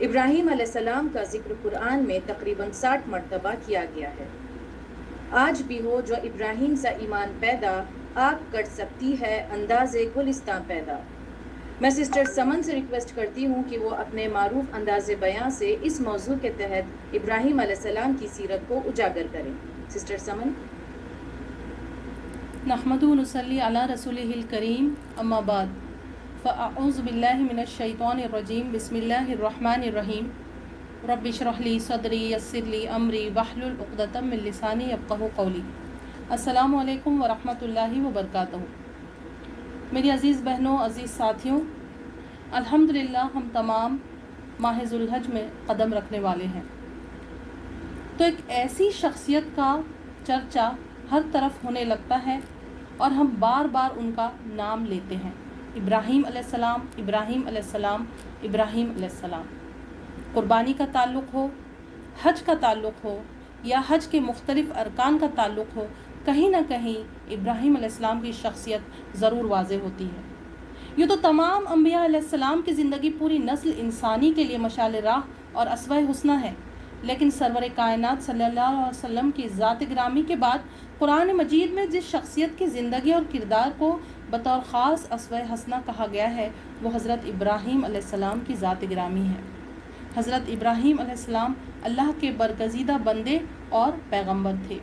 ابراہیم علیہ السلام کا ذکر قرآن میں تقریباً 60 مرتبہ کیا گیا ہے۔ آج بھی ہو جو ابراہیم سا ایمان پیدا، آگ کٹ سکتی ہے انداز گلستان پیدا۔ میں سسٹر سمن سے ریکویسٹ کرتی ہوں کہ وہ اپنے معروف انداز بیان سے اس موضوع کے تحت ابراہیم علیہ السلام کی سیرت کو اجاگر کریں۔ سسٹر سمن۔ نحمد و نصلی علی رسولہ الکریم، اما بعد، فاعوذ باللہ من الشیطان الرجیم، بسم اللہ الرحمن الرحیم۔ رب اشرح لی صدری یسر لی امری واحلل عقدۃ من لسانی یفقہوا قولی۔ السلام علیکم ورحمۃ اللہ وبرکاتہ۔ میری عزیز بہنوں، عزیز ساتھیوں، الحمدللہ ہم تمام ماہ ذوالحج میں قدم رکھنے والے ہیں، تو ایک ایسی شخصیت کا چرچا ہر طرف ہونے لگتا ہے اور ہم بار بار ان کا نام لیتے ہیں، ابراہیم علیہ السلام، ابراہیم علیہ السلام، ابراہیم علیہ السلام۔ قربانی کا تعلق ہو، حج کا تعلق ہو یا حج کے مختلف ارکان کا تعلق ہو، کہیں نہ کہیں ابراہیم علیہ السلام کی شخصیت ضرور واضح ہوتی ہے۔ یہ تو تمام انبیاء علیہ السلام کی زندگی پوری نسل انسانی کے لیے مشعل راہ اور اسوہ حسنہ ہے، لیکن سرور کائنات صلی اللہ علیہ وسلم کی ذات گرامی کے بعد قرآن مجید میں جس شخصیت کی زندگی اور کردار کو بطور خاص اسوہ حسنہ کہا گیا ہے، وہ حضرت ابراہیم علیہ السلام کی ذات گرامی ہے۔ حضرت ابراہیم علیہ السلام اللہ کے برگزیدہ بندے اور پیغمبر تھے۔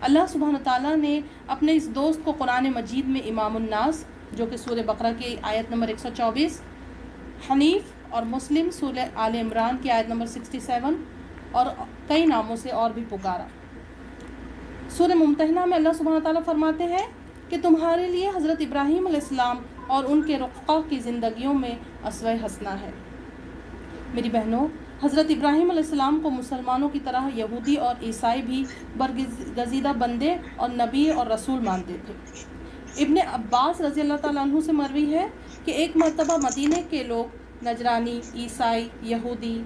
اللہ سبحانہ تعالیٰ نے اپنے اس دوست کو قرآن مجید میں امام الناس، جو کہ سورہ بقرہ کی آیت نمبر 124، حنیف اور مسلم سورہ آل عمران کی آیت نمبر 67 اور کئی ناموں سے اور بھی پکارا۔ سورہ ممتحنہ میں اللہ سبحانہ تعالیٰ فرماتے ہیں کہ تمہارے لیے حضرت ابراہیم علیہ السلام اور ان کے رفقا کی زندگیوں میں اسوہ حسنہ ہے۔ میری بہنوں، حضرت ابراہیم علیہ السلام کو مسلمانوں کی طرح یہودی اور عیسائی بھی برگزیدہ بندے اور نبی اور رسول مانتے تھے۔ ابن عباس رضی اللہ تعالیٰ عنہ سے مروی ہے کہ ایک مرتبہ مدینے کے لوگ، نجرانی، عیسائی، یہودی،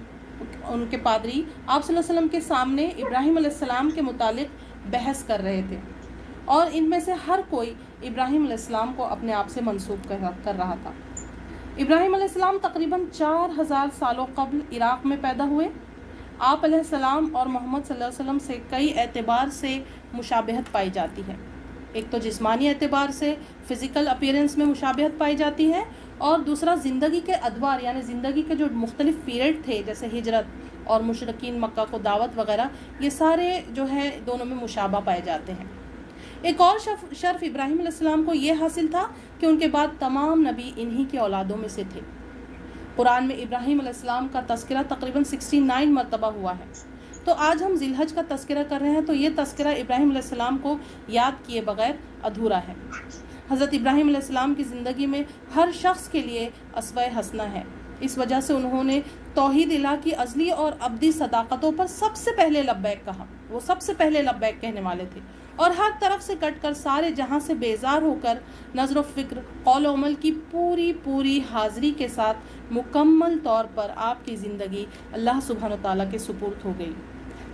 ان کے پادری آپ صلی اللہ علیہ وسلم کے سامنے ابراہیم علیہ السلام کے متعلق بحث کر رہے تھے، اور ان میں سے ہر کوئی ابراہیم علیہ السلام کو اپنے آپ سے منسوب کر رہا تھا۔ ابراہیم علیہ السلام تقریباً 4000 سالوں قبل عراق میں پیدا ہوئے۔ آپ علیہ السلام اور محمد صلی اللہ علیہ وسلم سے کئی اعتبار سے مشابہت پائی جاتی ہے۔ ایک تو جسمانی اعتبار سے فزیکل اپیرنس میں مشابہت پائی جاتی ہے، اور دوسرا زندگی کے ادوار، یعنی زندگی کے جو مختلف پیریڈ تھے، جیسے ہجرت اور مشرکین مکہ کو دعوت وغیرہ، یہ سارے جو ہے دونوں میں مشابہ پائے جاتے ہیں۔ ایک اور شرف ابراہیم علیہ السلام کو یہ حاصل تھا کہ ان کے بعد تمام نبی انہی کی اولادوں میں سے تھے۔ قرآن میں ابراہیم علیہ السلام کا تذکرہ تقریباً 69 مرتبہ ہوا ہے۔ تو آج ہم ذی الحج کا تذکرہ کر رہے ہیں، تو یہ تذکرہ ابراہیم علیہ السلام کو یاد کیے بغیر ادھورا ہے۔ حضرت ابراہیم علیہ السلام کی زندگی میں ہر شخص کے لیے اسوہ حسنہ ہے۔ اس وجہ سے انہوں نے توحید الہ کی ازلی اور ابدی صداقتوں پر سب سے پہلے لبیک کہا۔ وہ سب سے پہلے لبیک کہنے والے تھے، اور ہر طرف سے کٹ کر سارے جہاں سے بیزار ہو کر نظر و فکر، قول و عمل کی پوری حاضری کے ساتھ مکمل طور پر آپ کی زندگی اللہ سبحانہ تعالیٰ کے سپرد ہو گئی۔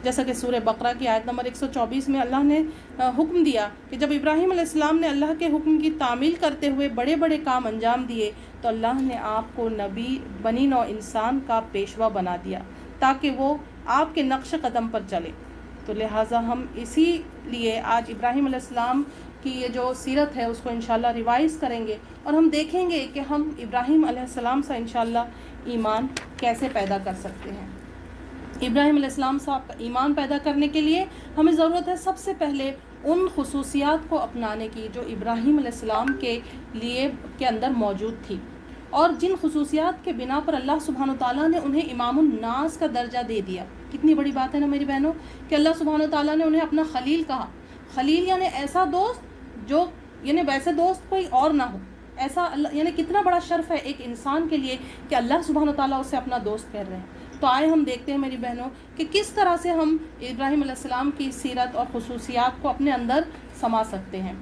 جیسا کہ سورہ بقرہ کی آیت نمبر 124 میں اللہ نے حکم دیا کہ جب ابراہیم علیہ السلام نے اللہ کے حکم کی تعمیل کرتے ہوئے بڑے بڑے کام انجام دیے، تو اللہ نے آپ کو نبی بنی نوع انسان کا پیشوا بنا دیا تاکہ وہ آپ کے نقش قدم پر چلے۔ تو لہٰذا ہم اسی لیے آج ابراہیم علیہ السلام کی یہ جو سیرت ہے اس کو انشاءاللہ ریوائز کریں گے، اور ہم دیکھیں گے کہ ہم ابراہیم علیہ السلام سے انشاءاللہ ایمان کیسے پیدا کر سکتے ہیں۔ ابراہیم علیہ السلام سے ایمان پیدا کرنے کے لیے ہمیں ضرورت ہے سب سے پہلے ان خصوصیات کو اپنانے کی جو ابراہیم علیہ السلام کے اندر موجود تھی، اور جن خصوصیات کے بنا پر اللہ سبحانہ تعالیٰ نے انہیں امام الناس کا درجہ دے دیا۔ کتنی بڑی بات ہے نا میری بہنوں، کہ اللہ سبحانہ تعالیٰ نے انہیں اپنا خلیل کہا۔ خلیل یعنی ایسا دوست جو، یعنی ویسے دوست کوئی اور نہ ہو، ایسا اللہ، یعنی کتنا بڑا شرف ہے ایک انسان کے لیے کہ اللہ سبحانہ تعالیٰ اسے اپنا دوست کہہ رہے ہیں۔ تو آئے ہم دیکھتے ہیں میری بہنوں کہ کس طرح سے ہم ابراہیم علیہ السلام کی سیرت اور خصوصیات کو اپنے اندر سما سکتے ہیں۔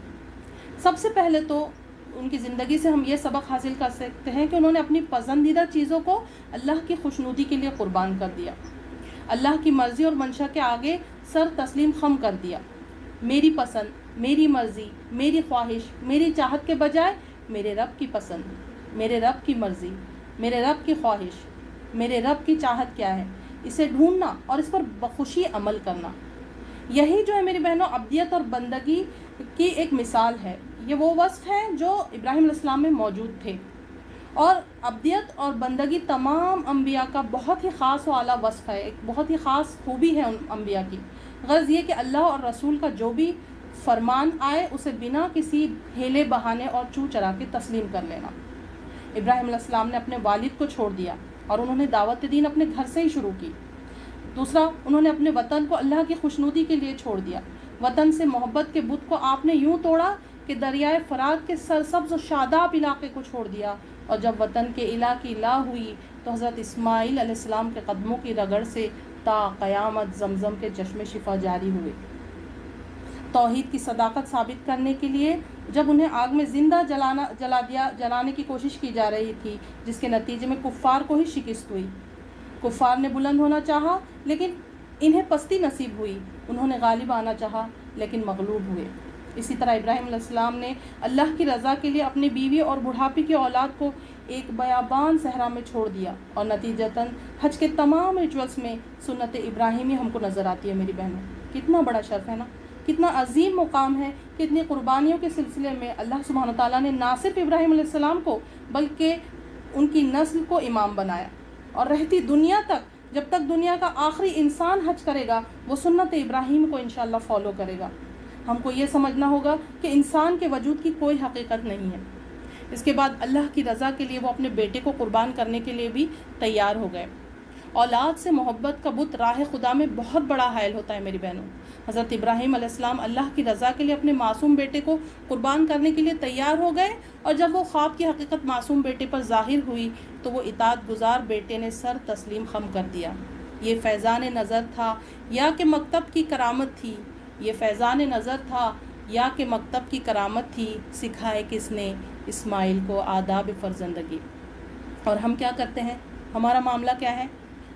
سب سے پہلے تو ان کی زندگی سے ہم یہ سبق حاصل کر سکتے ہیں کہ انہوں نے اپنی پسندیدہ چیزوں کو اللہ کی خوشنودی کے لیے قربان کر دیا۔ اللہ کی مرضی اور منشا کے آگے سر تسلیم خم کر دیا۔ میری پسند، میری مرضی، میری خواہش، میری چاہت کے بجائے میرے رب کی پسند، میرے رب کی مرضی، میرے رب کی خواہش، میرے رب کی چاہت کیا ہے، اسے ڈھونڈنا اور اس پر بخوشی عمل کرنا۔ یہی جو ہے میری بہنوں عبدیت اور بندگی کی ایک مثال ہے۔ یہ وہ وصف ہیں جو ابراہیم علیہ السلام میں موجود تھے، اور عبدیت اور بندگی تمام انبیاء کا بہت ہی خاص و اعلیٰ وصف ہے، ایک بہت ہی خاص خوبی ہے ان انبیاء کی۔ غرض یہ کہ اللہ اور رسول کا جو بھی فرمان آئے اسے بنا کسی ہیلے بہانے اور چو چرا کے تسلیم کر لینا۔ ابراہیم علیہ السلام نے اپنے والد کو چھوڑ دیا اور انہوں نے دعوت دین اپنے گھر سے ہی شروع کی۔ دوسرا، انہوں نے اپنے وطن کو اللہ کی خوشنودی کے لیے چھوڑ دیا۔ وطن سے محبت کے بت کو آپ نے یوں توڑا کہ دریائے فرات کے سرسبز و شاداب علاقے کو چھوڑ دیا، اور جب وطن کے الہ کی لا ہوئی تو حضرت اسماعیل علیہ السلام کے قدموں کی رگڑ سے تا قیامت زمزم کے چشمے شفا جاری ہوئے۔ توحید کی صداقت ثابت کرنے کے لیے جب انہیں آگ میں زندہ جلانے کی کوشش کی جا رہی تھی، جس کے نتیجے میں کفار کو ہی شکست ہوئی۔ کفار نے بلند ہونا چاہا لیکن انہیں پستی نصیب ہوئی، انہوں نے غالب آنا چاہا لیکن مغلوب ہوئے۔ اسی طرح ابراہیم علیہ السلام نے اللہ کی رضا کے لیے اپنی بیوی اور بڑھاپے کی اولاد کو ایک بیابان صحرا میں چھوڑ دیا، اور نتیجتاً حج کے تمام ریچولز میں سنت ابراہیمی ہم کو نظر آتی ہے میری بہنوں۔ کتنا بڑا شرف ہے نا، کتنا عظیم مقام ہے، کتنی قربانیوں کے سلسلے میں اللہ سبحانہ تعالیٰ نے نہ صرف ابراہیم علیہ السلام کو بلکہ ان کی نسل کو امام بنایا، اور رہتی دنیا تک جب تک دنیا کا آخری انسان حج کرے گا وہ سنت ابراہیم کو انشاءاللہ فالو کرے گا۔ ہم کو یہ سمجھنا ہوگا کہ انسان کے وجود کی کوئی حقیقت نہیں ہے۔ اس کے بعد اللہ کی رضا کے لیے وہ اپنے بیٹے کو قربان کرنے کے لیے بھی تیار ہو گئے۔ اولاد سے محبت کا بت راہ خدا میں بہت بڑا حائل ہوتا ہے میری بہنوں۔ حضرت ابراہیم علیہ السلام اللہ کی رضا کے لیے اپنے معصوم بیٹے کو قربان کرنے کے لیے تیار ہو گئے، اور جب وہ خواب کی حقیقت معصوم بیٹے پر ظاہر ہوئی تو وہ اطاعت گزار بیٹے نے سر تسلیم خم کر دیا۔ یہ فیضان نظر تھا یا کہ مکتب کی کرامت تھی، یہ فیضان نظر تھا یا کہ مکتب کی کرامت تھی، سکھائے کس نے اسماعیل کو آداب فرزندگی۔ اور ہم کیا کرتے ہیں؟ ہمارا معاملہ کیا ہے؟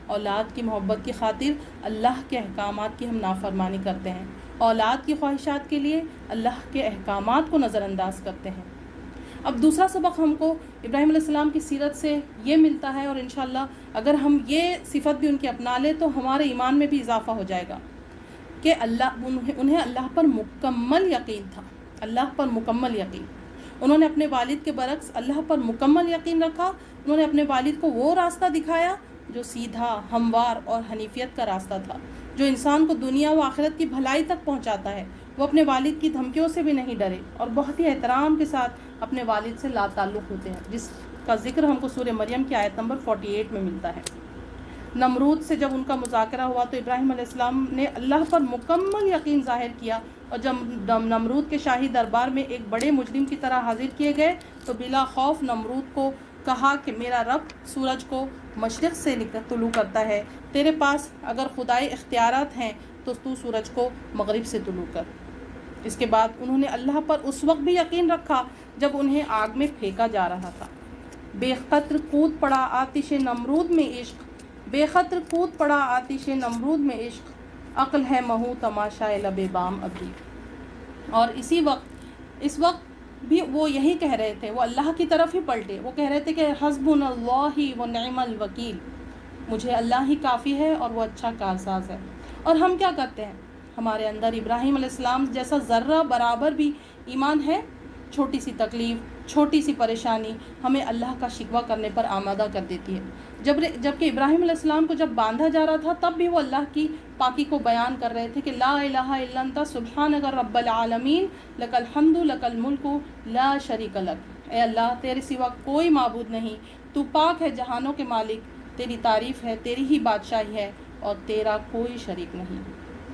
اولاد کی محبت کی خاطر اللہ کے احکامات کی ہم نافرمانی کرتے ہیں، اولاد کی خواہشات کے لیے اللہ کے احکامات کو نظر انداز کرتے ہیں۔ اب دوسرا سبق ہم کو ابراہیم علیہ السلام کی سیرت سے یہ ملتا ہے، اور انشاءاللہ اگر ہم یہ صفت بھی ان کی اپنا لیں تو ہمارے ایمان میں بھی اضافہ ہو جائے گا کہ انہیں اللہ پر مکمل یقین تھا، اللہ پر مکمل یقین۔ انہوں نے اپنے والد کے برعکس اللہ پر مکمل یقین رکھا۔ انہوں نے اپنے والد کو وہ راستہ دکھایا جو سیدھا، ہموار اور حنیفیت کا راستہ تھا، جو انسان کو دنیا و آخرت کی بھلائی تک پہنچاتا ہے۔ وہ اپنے والد کی دھمکیوں سے بھی نہیں ڈرے اور بہت ہی احترام کے ساتھ اپنے والد سے لا تعلق ہوتے ہیں، جس کا ذکر ہم کو سورہ مریم کی آیت نمبر 48 میں ملتا ہے۔ نمرود سے جب ان کا مذاکرہ ہوا تو ابراہیم علیہ السلام نے اللہ پر مکمل یقین ظاہر کیا، اور جب نمرود کے شاہی دربار میں ایک بڑے مجرم کی طرح حاضر کیے گئے تو بلا خوف نمرود کو کہا کہ میرا رب سورج کو مشرق سے طلوع کرتا ہے، تیرے پاس اگر خدائی اختیارات ہیں تو تو سورج کو مغرب سے طلوع کر۔ اس کے بعد انہوں نے اللہ پر اس وقت بھی یقین رکھا جب انہیں آگ میں پھینکا جا رہا تھا۔ بے قدر کود پڑا آتش نمرود میں عشق، بے قدر کود پڑا آتش نمرود میں عشق، عقل ہے مہو تماشائے لب بام ابھی۔ اور اس وقت بھی وہ یہی کہہ رہے تھے، وہ اللہ کی طرف ہی پلٹے، وہ کہہ رہے تھے کہ حسبنا اللہ و نعم الوکیل، مجھے اللہ ہی کافی ہے اور وہ اچھا کارساز ہے۔ اور ہم کیا کرتے ہیں؟ ہمارے اندر ابراہیم علیہ السلام جیسا ذرہ برابر بھی ایمان ہے، چھوٹی سی تکلیف، چھوٹی سی پریشانی ہمیں اللہ کا شکوہ کرنے پر آمادہ کر دیتی ہے۔ جبکہ ابراہیم علیہ السلام کو جب باندھا جا رہا تھا تب بھی وہ اللہ کی پاکی کو بیان کر رہے تھے کہ لا الہ الا انت سبحانک رب العالمین لک الحمد لک الملک لا شریک لک۔ اے اللہ، تیرے سوا کوئی معبود نہیں، تو پاک ہے جہانوں کے مالک، تیری تعریف ہے، تیری ہی بادشاہی ہے اور تیرا کوئی شریک نہیں۔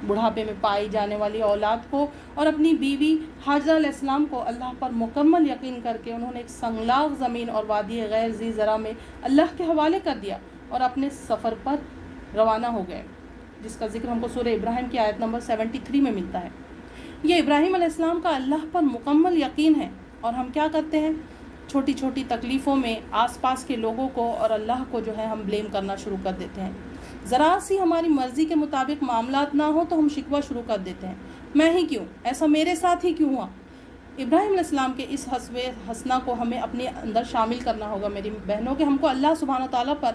بڑھاپے میں پائی جانے والی اولاد کو اور اپنی بیوی حاجرہ علیہ السلام کو اللہ پر مکمل یقین کر کے انہوں نے ایک سنگلاخ زمین اور وادی غیر ذی زرع میں اللہ کے حوالے کر دیا اور اپنے سفر پر روانہ ہو گئے، جس کا ذکر ہم کو سورہ ابراہیم کی آیت نمبر 73 میں ملتا ہے۔ یہ ابراہیم علیہ السلام کا اللہ پر مکمل یقین ہے، اور ہم کیا کرتے ہیں؟ چھوٹی چھوٹی تکلیفوں میں آس پاس کے لوگوں کو اور اللہ کو جو ہے ہم بلیم کرنا شروع کر دیتے ہیں۔ ذرا سی ہماری مرضی کے مطابق معاملات نہ ہو تو ہم شکوہ شروع کر دیتے ہیں، میں ہی کیوں، ایسا میرے ساتھ ہی کیوں ہوا۔ ابراہیم علیہ السلام کے اس حسنہ کو ہمیں اپنے اندر شامل کرنا ہوگا میری بہنوں، کہ ہم کو اللہ سبحانہ تعالیٰ پر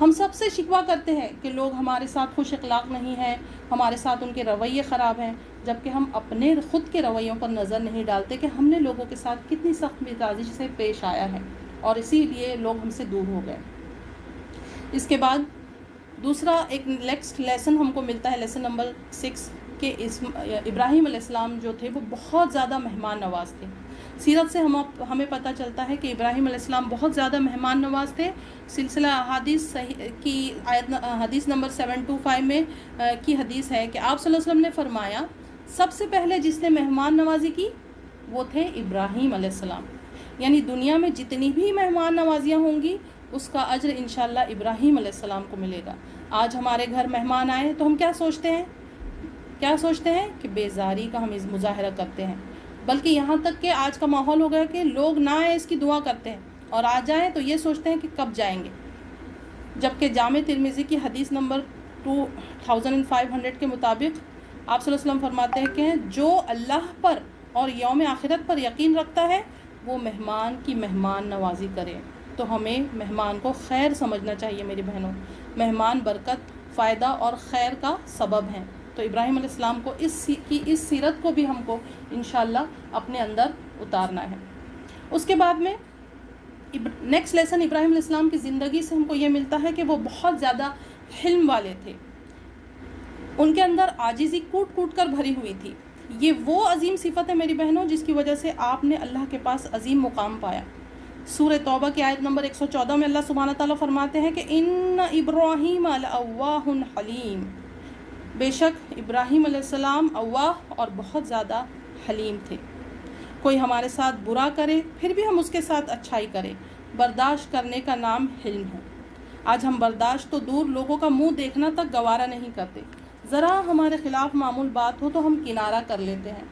ہم سب سے شکوہ کرتے ہیں کہ لوگ ہمارے ساتھ خوش اخلاق نہیں ہیں، ہمارے ساتھ ان کے رویے خراب ہیں، جبکہ ہم اپنے خود کے رویوں پر نظر نہیں ڈالتے کہ ہم نے لوگوں کے ساتھ کتنی سخت مزاجی سے پیش آیا ہے، اور اسی لیے لوگ ہم سے دور ہو گئے۔ اس کے بعد دوسرا ایک نیکسٹ لیسن ہم کو ملتا ہے، لیسن نمبر 6، کہ ابراہیم علیہ السلام جو تھے وہ بہت زیادہ مہمان نواز تھے۔ سیرت سے ہمیں پتہ چلتا ہے کہ ابراہیم علیہ السلام بہت زیادہ مہمان نواز تھے۔ سلسلہ احادیث کی حدیث نمبر 725 میں کی حدیث ہے کہ آپ صلی اللہ علیہ وسلم نے فرمایا سب سے پہلے جس نے مہمان نوازی کی وہ تھے ابراہیم علیہ السلام، یعنی دنیا میں جتنی بھی مہمان نوازیاں ہوں گی اس کا اجر انشاءاللہ ابراہیم علیہ السلام کو ملے گا۔ آج ہمارے گھر مہمان آئے تو ہم کیا سوچتے ہیں کہ بیزاری کا ہم مظاہرہ کرتے ہیں، بلکہ یہاں تک کہ آج کا ماحول ہو گیا کہ لوگ نہ آئے اس کی دعا کرتے ہیں، اور آ جائیں تو یہ سوچتے ہیں کہ کب جائیں گے۔ جبکہ جامع ترمذی کی حدیث نمبر 2500 کے مطابق آپ صلی اللہ علیہ وسلم فرماتے ہیں کہ جو اللہ پر اور یوم آخرت پر یقین رکھتا ہے وہ مہمان کی مہمان نوازی کرے۔ تو ہمیں مہمان کو خیر سمجھنا چاہیے میری بہنوں، مہمان برکت، فائدہ اور خیر کا سبب ہیں۔ تو ابراہیم علیہ السلام کو اس سیرت کو بھی ہم کو انشاءاللہ اپنے اندر اتارنا ہے۔ اس کے بعد میں نیکسٹ لیسن ابراہیم علیہ السلام کی زندگی سے ہم کو یہ ملتا ہے کہ وہ بہت زیادہ حلم والے تھے، ان کے اندر عاجزی کوٹ کوٹ کر بھری ہوئی تھی۔ یہ وہ عظیم صفت ہے میری بہنوں جس کی وجہ سے آپ نے اللہ کے پاس عظیم مقام پایا۔ سورہ توبہ کی آیت نمبر 114 میں اللہ سبحانہ تعالیٰ فرماتے ہیں کہ ان ابراہیم لأواہ حلیم، بے شک ابراہیم علیہ السلام اواہ اور بہت زیادہ حلیم تھے۔ کوئی ہمارے ساتھ برا کرے پھر بھی ہم اس کے ساتھ اچھائی کریں، برداشت کرنے کا نام حلم ہے۔ آج ہم برداشت تو دور، لوگوں کا منہ دیکھنا تک گوارا نہیں کرتے، ذرا ہمارے خلاف معمول بات ہو تو ہم کنارہ کر لیتے ہیں،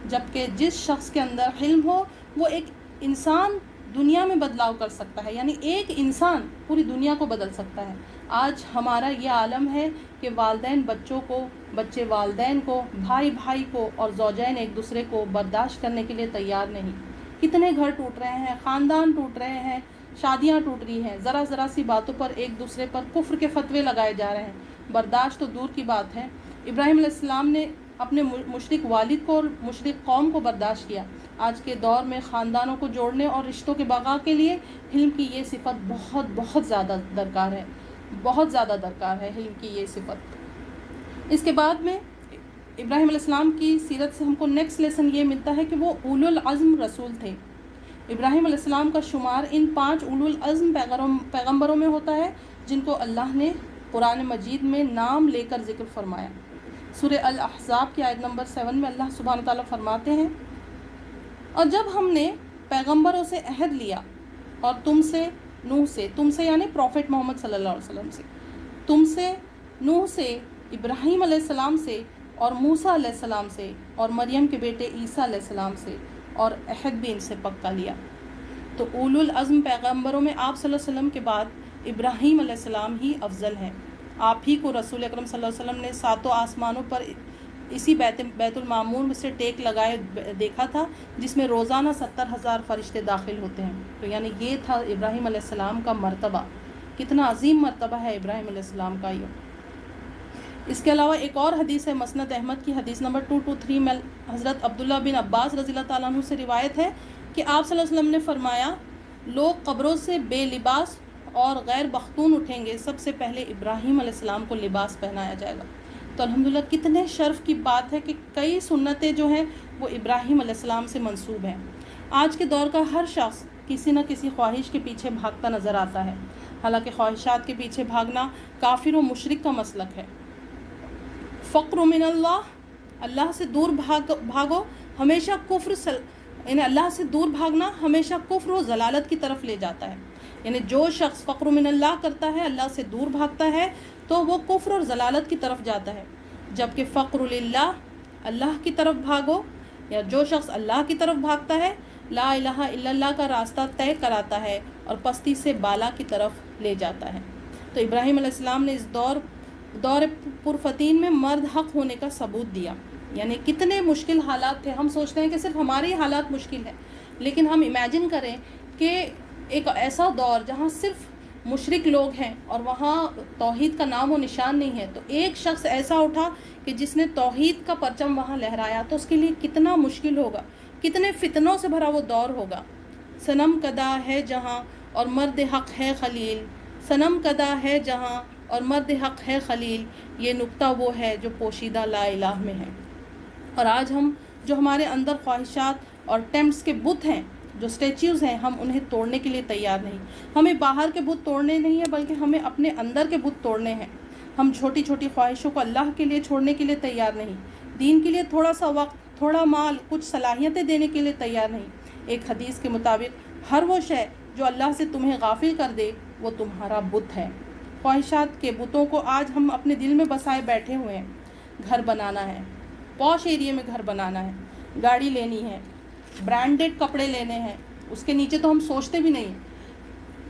جبکہ جس شخص کے اندر حلم ہو وہ ایک انسان دنیا میں بدلاؤ کر سکتا ہے، یعنی ایک انسان پوری دنیا کو بدل سکتا ہے۔ آج ہمارا یہ عالم ہے کہ والدین بچوں کو، بچے والدین کو، بھائی بھائی کو اور زوجین ایک دوسرے کو برداشت کرنے کے لیے تیار نہیں۔ کتنے گھر ٹوٹ رہے ہیں، خاندان ٹوٹ رہے ہیں، شادیاں ٹوٹ رہی ہیں، ذرا سی باتوں پر ایک دوسرے پر کفر کے فتوے لگائے جا رہے ہیں۔ برداشت تو دور کی بات ہے، ابراہیم علیہ السلام نے اپنے مشرک والد کو اور مشرک قوم کو برداشت کیا۔ آج کے دور میں خاندانوں کو جوڑنے اور رشتوں کے بقا کے لیے حلم کی یہ صفت بہت زیادہ درکار ہے، بہت زیادہ درکار ہے حلم کی یہ صفت۔ اس کے بعد میں ابراہیم علیہ السلام کی سیرت سے ہم کو نیکسٹ لیسن یہ ملتا ہے کہ وہ اولو العزم رسول تھے۔ ابراہیم علیہ السلام کا شمار ان 5 اولو العزم پیغمبروں میں ہوتا ہے جن کو اللہ نے قرآن مجید میں نام لے کر ذکر فرمایا۔ سورہ الاحزاب کی آیت نمبر 7 میں اللہ سبحانہ تعالیٰ فرماتے ہیں اور جب ہم نے پیغمبروں سے عہد لیا اور تم سے یعنی پروفٹ محمد صلی اللہ علیہ وسلم سے، تم سے، نوح سے، ابراہیم علیہ السلام سے اور موسیٰ علیہ السلام سے اور مریم کے بیٹے عیسیٰ علیہ السلام سے، اور عہد بھی ان سے پکا لیا۔ تو اولو العزم پیغمبروں میں آپ صلی اللہ علیہ وسلم کے بعد ابراہیم علیہ السلام ہی افضل ہیں۔ آپ ہی کو رسول اکرم صلی اللہ علیہ وسلم نے 7 آسمانوں پر اسی بیت المعمور سے ٹیک لگائے دیکھا تھا، جس میں روزانہ 70,000 فرشتے داخل ہوتے ہیں۔ تو یعنی یہ تھا ابراہیم علیہ السلام کا مرتبہ، کتنا عظیم مرتبہ ہے ابراہیم علیہ السلام کا یہ۔ اس کے علاوہ ایک اور حدیث ہے مسند احمد کی حدیث نمبر 223 میں حضرت عبداللہ بن عباس رضی اللہ تعالیٰ عنہ سے روایت ہے کہ آپ صلی اللہ علیہ وسلم نے فرمایا لوگ قبروں سے بے لباس اور غیر بختون اٹھیں گے، سب سے پہلے ابراہیم علیہ السلام کو لباس پہنایا جائے گا۔ تو الحمدللہ کتنے شرف کی بات ہے کہ کئی سنتیں جو ہیں وہ ابراہیم علیہ السلام سے منسوب ہیں۔ آج کے دور کا ہر شخص کسی نہ کسی خواہش کے پیچھے بھاگتا نظر آتا ہے، حالانکہ خواہشات کے پیچھے بھاگنا کافر و مشرک کا مسلک ہے۔ فقر من اللہ سے دور بھاگو، ہمیشہ یعنی اللہ سے دور بھاگنا ہمیشہ کفر و ضلالت کی طرف لے جاتا ہے۔ یعنی جو شخص فقر من اللہ کرتا ہے، اللہ سے دور بھاگتا ہے، تو وہ کفر اور ضلالت کی طرف جاتا ہے، جبکہ فقر للہ، اللہ کی طرف بھاگو، یا جو شخص اللہ کی طرف بھاگتا ہے لا الہ الا اللہ کا راستہ طے کراتا ہے اور پستی سے بالا کی طرف لے جاتا ہے۔ تو ابراہیم علیہ السلام نے اس دور پرفتین میں مرد حق ہونے کا ثبوت دیا۔ یعنی کتنے مشکل حالات تھے، ہم سوچتے ہیں کہ صرف ہمارے ہی حالات مشکل ہے، لیکن ہم امیجن کریں کہ ایک ایسا دور جہاں صرف مشرک لوگ ہیں اور وہاں توحید کا نام و نشان نہیں ہے، تو ایک شخص ایسا اٹھا کہ جس نے توحید کا پرچم وہاں لہرایا، تو اس کے لیے کتنا مشکل ہوگا، کتنے فتنوں سے بھرا وہ دور ہوگا۔ صنم کدا ہے جہاں اور مرد حق ہے خلیل، صنم کدا ہے جہاں اور مرد حق ہے خلیل، یہ نقطہ وہ ہے جو پوشیدہ لا الہ میں ہے۔ اور آج ہم جو ہمارے اندر خواہشات اور ٹیمپٹس کے بت ہیں، جو اسٹیچوز ہیں، ہم انہیں توڑنے کے لیے تیار نہیں۔ ہمیں باہر کے بت توڑنے نہیں ہیں، بلکہ ہمیں اپنے اندر کے بت توڑنے ہیں۔ ہم چھوٹی چھوٹی خواہشوں کو اللہ کے لیے چھوڑنے کے لیے تیار نہیں، دین کے لیے تھوڑا سا وقت، تھوڑا مال، کچھ صلاحیتیں دینے کے لیے تیار نہیں۔ ایک حدیث کے مطابق ہر وہ شے جو اللہ سے تمہیں غافل کر دے وہ تمہارا بت ہے۔ خواہشات کے بتوں کو آج ہم اپنے دل میں بسائے بیٹھے ہوئے ہیں۔ گھر بنانا ہے، پوش ایریے میں گھر بنانا ہے، گاڑی لینی ہے، برانڈڈ کپڑے لینے ہیں، اس کے نیچے تو ہم سوچتے بھی نہیں،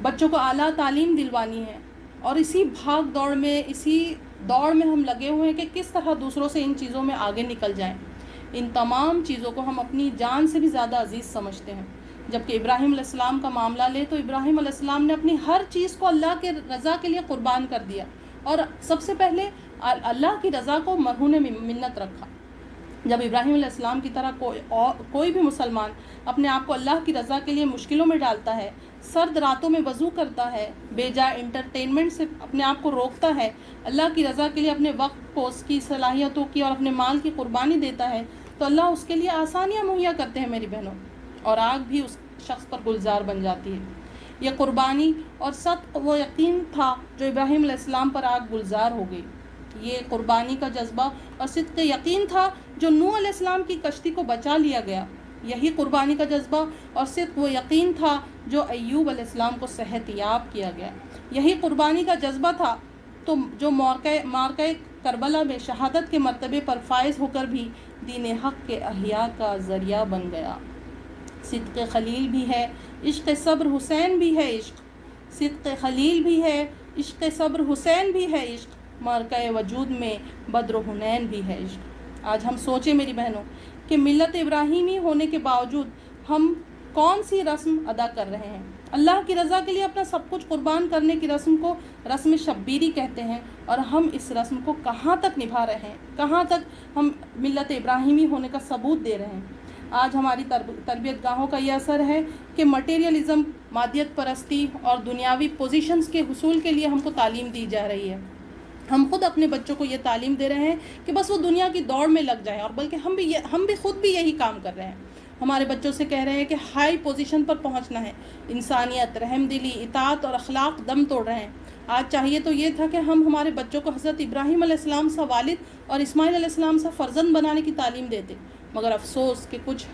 بچوں کو اعلیٰ تعلیم دلوانی ہے، اور اسی بھاگ دوڑ میں، اسی دوڑ میں ہم لگے ہوئے ہیں کہ کس طرح دوسروں سے ان چیزوں میں آگے نکل جائیں۔ ان تمام چیزوں کو ہم اپنی جان سے بھی زیادہ عزیز سمجھتے ہیں، جبکہ ابراہیم علیہ السلام کا معاملہ لے تو ابراہیم علیہ السلام نے اپنی ہر چیز کو اللہ کے رضا کے لیے قربان کر دیا، اور سب سے پہلے اللہ کی رضا کو مرہون منت رکھا۔ جب ابراہیم علیہ السلام کی طرح کوئی بھی مسلمان اپنے آپ کو اللہ کی رضا کے لیے مشکلوں میں ڈالتا ہے، سرد راتوں میں وضو کرتا ہے، بے جا انٹرٹینمنٹ سے اپنے آپ کو روکتا ہے، اللہ کی رضا کے لیے اپنے وقت کو، اس کی صلاحیتوں کی اور اپنے مال کی قربانی دیتا ہے، تو اللہ اس کے لیے آسانیاں مہیا کرتے ہیں میری بہنوں، اور آگ بھی اس شخص پر گلزار بن جاتی ہے۔ یہ قربانی اور صدق وہ یقین تھا جو ابراہیم علیہ السلام پر آگ گلزار ہو گئی۔ یہ قربانی کا جذبہ اور صدق یقین تھا جو نوح علیہ السلام کی کشتی کو بچا لیا گیا۔ یہی قربانی کا جذبہ اور صدق وہ یقین تھا جو ایوب علیہ السلام کو صحت یاب کیا گیا۔ یہی قربانی کا جذبہ تھا تو جو معرکہ کربلا میں شہادت کے مرتبے پر فائز ہو کر بھی دین حق کے احیاء کا ذریعہ بن گیا۔ صدق خلیل بھی ہے، عشق صبر حسین بھی ہے عشق، صدق خلیل بھی ہے، عشق صبر حسین بھی ہے عشق، معرکہ وجود میں بدر و حنین بھی ہے عشق۔ آج ہم سوچیں میری بہنوں کہ ملت ابراہیمی ہونے کے باوجود ہم کون سی رسم ادا کر رہے ہیں؟ اللہ کی رضا کے لیے اپنا سب کچھ قربان کرنے کی رسم کو رسم شبیری کہتے ہیں، اور ہم اس رسم کو کہاں تک نبھا رہے ہیں، کہاں تک ہم ملت ابراہیمی ہونے کا ثبوت دے رہے ہیں؟ آج ہماری تربیت گاہوں کا یہ اثر ہے کہ مٹیریلزم، مادیت پرستی اور دنیاوی پوزیشنز کے حصول کے لیے ہم کو تعلیم دی جا رہی ہے۔ ہم خود اپنے بچوں کو یہ تعلیم دے رہے ہیں کہ بس وہ دنیا کی دوڑ میں لگ جائیں، اور بلکہ ہم بھی خود بھی یہی کام کر رہے ہیں۔ ہمارے بچوں سے کہہ رہے ہیں کہ ہائی پوزیشن پر پہنچنا ہے، انسانیت، رحم دلی، اطاعت اور اخلاق دم توڑ رہے ہیں۔ آج چاہیے تو یہ تھا کہ ہم ہمارے بچوں کو حضرت ابراہیم علیہ السلام سا والد اور اسماعیل علیہ السلام سا فرزند بنانے کی تعلیم دیتے، مگر افسوس کہ کچھ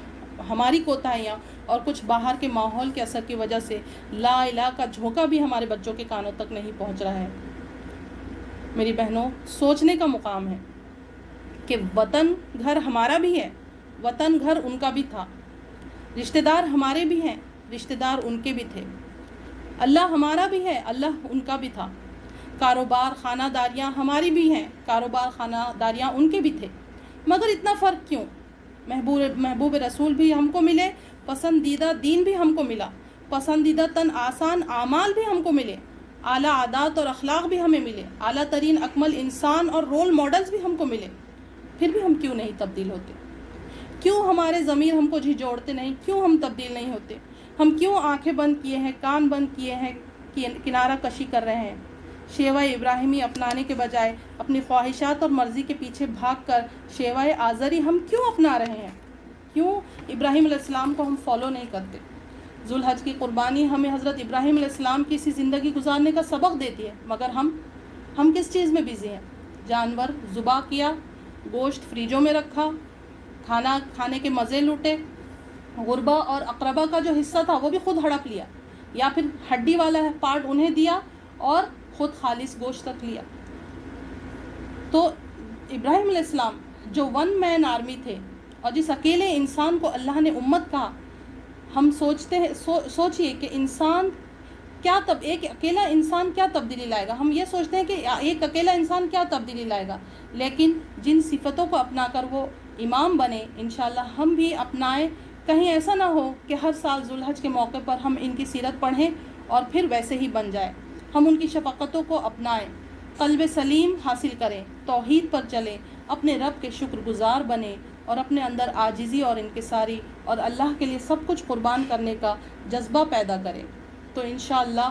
ہماری کوتاہیاں اور کچھ باہر کے ماحول کے اثر کی وجہ سے لا الہ کا جھونکا بھی ہمارے بچوں کے کانوں تک نہیں پہنچ رہا ہے۔ میری بہنوں، سوچنے کا مقام ہے کہ وطن گھر ہمارا بھی ہے، وطن گھر ان کا بھی تھا، رشتہ دار ہمارے بھی ہیں، رشتہ دار ان کے بھی تھے، اللہ ہمارا بھی ہے، اللہ ان کا بھی تھا، کاروبار خانہ داریاں ہماری بھی ہیں، کاروبار خانہ داریاں ان کے بھی تھے، مگر اتنا فرق کیوں؟ محبوب رسول بھی ہم کو ملے، پسندیدہ دین بھی ہم کو ملا، پسندیدہ تن آسان اعمال بھی ہم کو ملے، اعلیٰ عادات اور اخلاق بھی ہمیں ملے، اعلیٰ ترین اکمل انسان اور رول ماڈلز بھی ہم کو ملے، پھر بھی ہم کیوں نہیں تبدیل ہوتے؟ کیوں ہمارے ضمیر ہم کو جھنجھوڑتے نہیں؟ کیوں ہم تبدیل نہیں ہوتے؟ ہم کیوں آنکھیں بند کیے ہیں، کان بند کیے ہیں، کنارہ کشی کر رہے ہیں؟ شیوہ ابراہیمی اپنانے کے بجائے اپنی خواہشات اور مرضی کے پیچھے بھاگ کر شیوہ آزری ہم کیوں اپنا رہے ہیں؟ کیوں ابراہیم علیہ السلام کو ہم فالو نہیں کرتے؟ ذوالحج کی قربانی ہمیں حضرت ابراہیم علیہ السلام کی سی زندگی گزارنے کا سبق دیتی ہے، مگر ہم کس چیز میں بزی ہیں؟ جانور ذبح کیا، گوشت فریجوں میں رکھا، کھانا کھانے کے مزے لوٹے، غربا اور اقربا کا جو حصہ تھا وہ بھی خود ہڑپ لیا، یا پھر ہڈی والا پارٹ انہیں دیا اور خود خالص گوشت رکھ لیا۔ تو ابراہیم علیہ السلام جو ون مین آرمی تھے، اور جس اکیلے انسان کو اللہ نے امت کہا، ہم سوچتے ہیں، سوچئے کہ ایک اکیلا انسان کیا تبدیلی لائے گا؟ ہم یہ سوچتے ہیں کہ ایک اکیلا انسان کیا تبدیلی لائے گا، لیکن جن صفتوں کو اپنا کر وہ امام بنے، انشاءاللہ ہم بھی اپنائیں۔ کہیں ایسا نہ ہو کہ ہر سال ذوالحج کے موقع پر ہم ان کی سیرت پڑھیں اور پھر ویسے ہی بن جائے۔ ہم ان کی شفقتوں کو اپنائیں، قلب سلیم حاصل کریں، توحید پر چلیں، اپنے رب کے شکر گزار بنیں اور اپنے اندر عاجزی اور انکساری اور اللہ کے لیے سب کچھ قربان کرنے کا جذبہ پیدا کریں، تو انشاءاللہ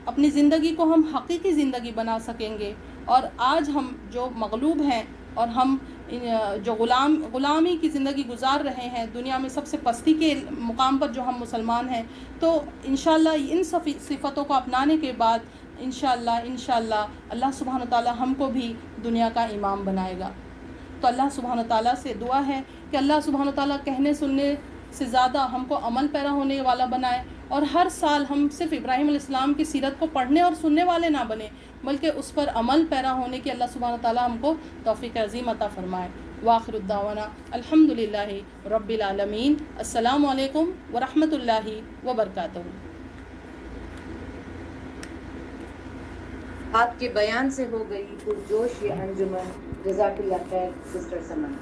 اپنی زندگی کو ہم حقیقی زندگی بنا سکیں گے۔ اور آج ہم جو مغلوب ہیں اور ہم جو غلامی کی زندگی گزار رہے ہیں، دنیا میں سب سے پستی کے مقام پر جو ہم مسلمان ہیں، تو انشاءاللہ ان صفتوں کو اپنانے کے بعد انشاءاللہ اللہ سبحانہ وتعالی ہم کو بھی دنیا کا امام بنائے گا۔ تو اللہ سبحانہ وتعالی سے دعا ہے کہ اللہ سبحانہ وتعالی کہنے سننے سے زیادہ ہم کو عمل پیرا ہونے والا بنائے، اور ہر سال ہم صرف ابراہیم علیہ السلام کی سیرت کو پڑھنے اور سننے والے نہ بنیں، بلکہ اس پر عمل پیرا ہونے کی اللہ سبحانہ وتعالی ہم کو توفیق عظیم عطا فرمائے۔ وآخر الدعوانا الحمدللہ رب العالمین۔ السلام علیکم ورحمۃ اللہ وبرکاتہ۔ آپ کے بیان سے ہو گئی پرجوش یہ انجمن، جزاک اللہ خیر سسٹر سمن۔